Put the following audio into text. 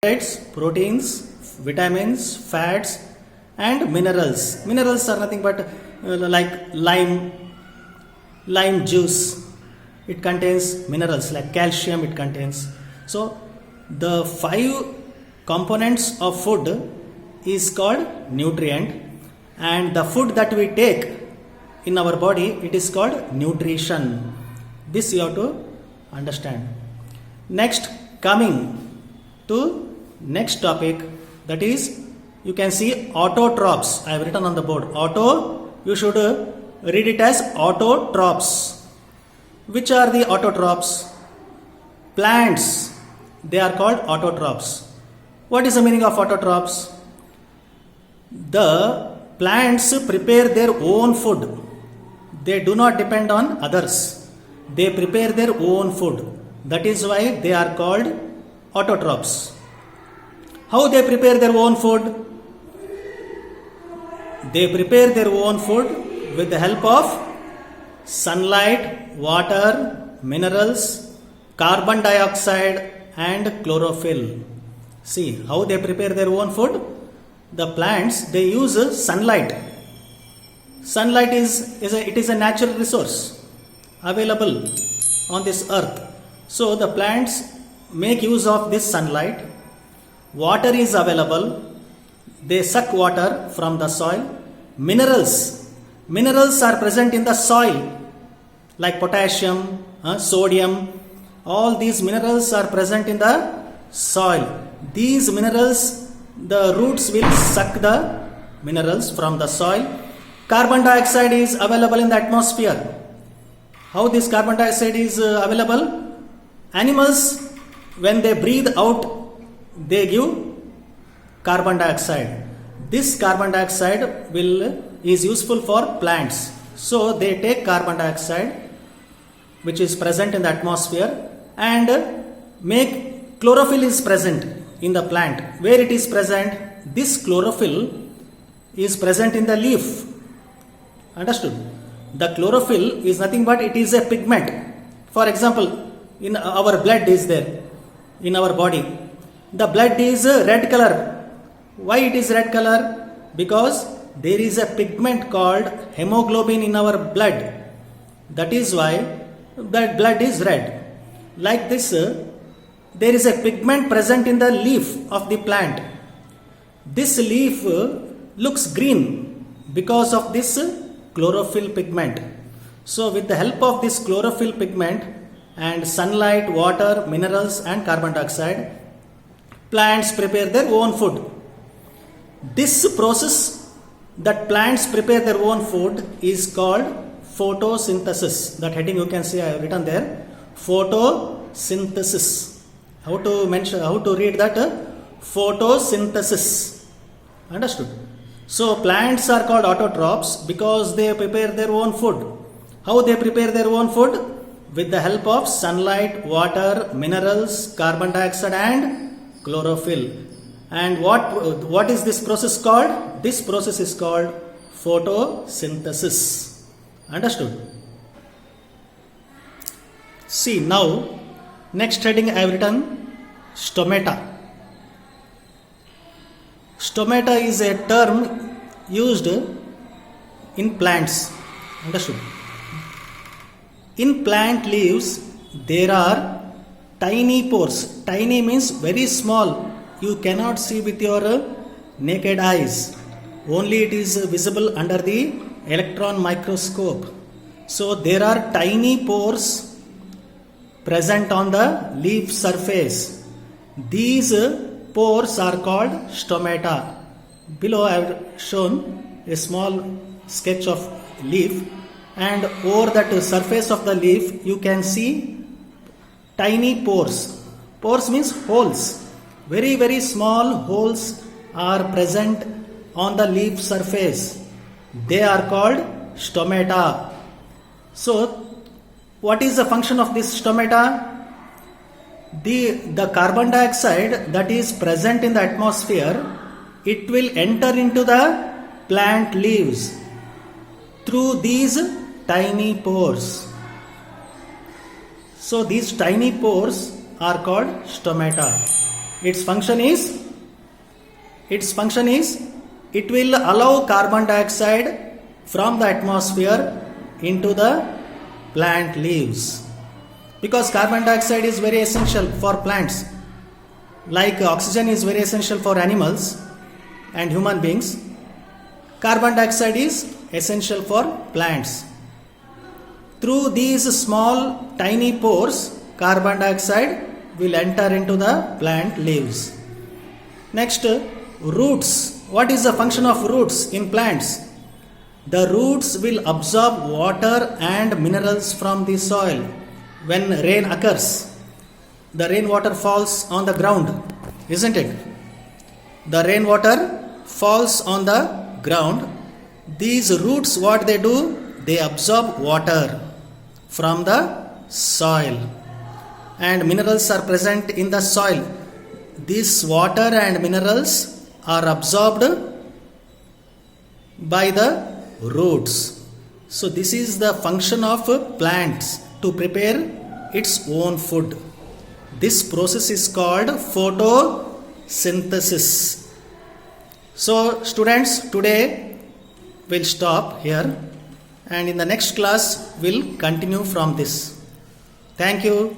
carbohydrates, proteins, vitamins, fats, and minerals. Minerals are nothing but like lime juice. It contains minerals like calcium. It contains. So the 5 components of food is called nutrient, and the food that we take in our body, it is called nutrition. This you have to understand. Next, coming to next topic, that is, you can see autotrophs. I have written on the board. Auto, you should read it as autotrophs. Which are the autotrophs? Plants, they are called autotrophs. What is the meaning of autotrophs? The plants prepare their own food. They do not depend on others. They prepare their own food. That is why they are called autotrophs. How they prepare their own food? They prepare their own food with the help of sunlight, water, minerals, carbon dioxide, and chlorophyll. See how they prepare their own food. The plants, they use sunlight. Sunlight is a natural resource available on this earth. So the plants make use of this sunlight. Water is available. They suck water from the soil. Minerals are present in the soil like potassium, sodium. All these minerals are present in the soil. These minerals, the roots will suck the minerals from the soil. Carbon dioxide is available in the atmosphere. How this carbon dioxide is available? Animals, when they breathe out, they give carbon dioxide. This carbon dioxide is useful for plants. So they take carbon dioxide, which is present in the atmosphere, and make chlorophyll is present in the plant. Where it is present? This chlorophyll is present in the leaf. Understood? The chlorophyll is nothing but it is a pigment. For example, in our blood is there, in our body. The blood is red color. Why it is red color? Because there is a pigment called hemoglobin in our blood. That is why that blood is red. Like this, there is a pigment present in the leaf of the plant. This leaf looks green because of this chlorophyll pigment. So with the help of this chlorophyll pigment and sunlight, water, minerals, and carbon dioxide, plants prepare their own food. This process that plants prepare their own food is called photosynthesis. That heading you can see I have written there. Photosynthesis. How to read that? Photosynthesis. Understood? So plants are called autotrophs because they prepare their own food. How they prepare their own food? With the help of sunlight, water, minerals, carbon dioxide, and chlorophyll. And what is this process called? This process is called photosynthesis. Understood? See now, next heading I have written stomata. Stomata is a term used in plants. Understood? In plant leaves, there are tiny pores. Tiny means very small. You cannot see with your naked eyes. Only it is visible under the electron microscope. So there are tiny pores present on the leaf surface. These pores are called stomata. Below I have shown a small sketch of leaf, and over that surface of the leaf you can see tiny pores. Pores means holes. Very, very small holes are present on the leaf surface. They are called stomata. So what is the function of this stomata? The carbon dioxide that is present in the atmosphere, it will enter into the plant leaves through these tiny pores. So these tiny pores are called stomata. Its function is it will allow carbon dioxide from the atmosphere into the plant leaves, because carbon dioxide is very essential for plants, like oxygen is very essential for animals and human beings. Carbon dioxide is essential for plants. Through these small tiny pores, carbon dioxide will enter into the plant leaves. Next, roots. What is the function of roots in plants? The roots will absorb water and minerals from the soil. When rain occurs, the rainwater falls on the ground, isn't it? The rainwater falls on the ground. These roots, what they do? They absorb water from the soil, and minerals are present in the soil. This water and minerals are absorbed by the roots. So this is the function of plants, to prepare its own food. This process is called photosynthesis. So students, today we'll stop here, and in the next class we'll continue from this. Thank you.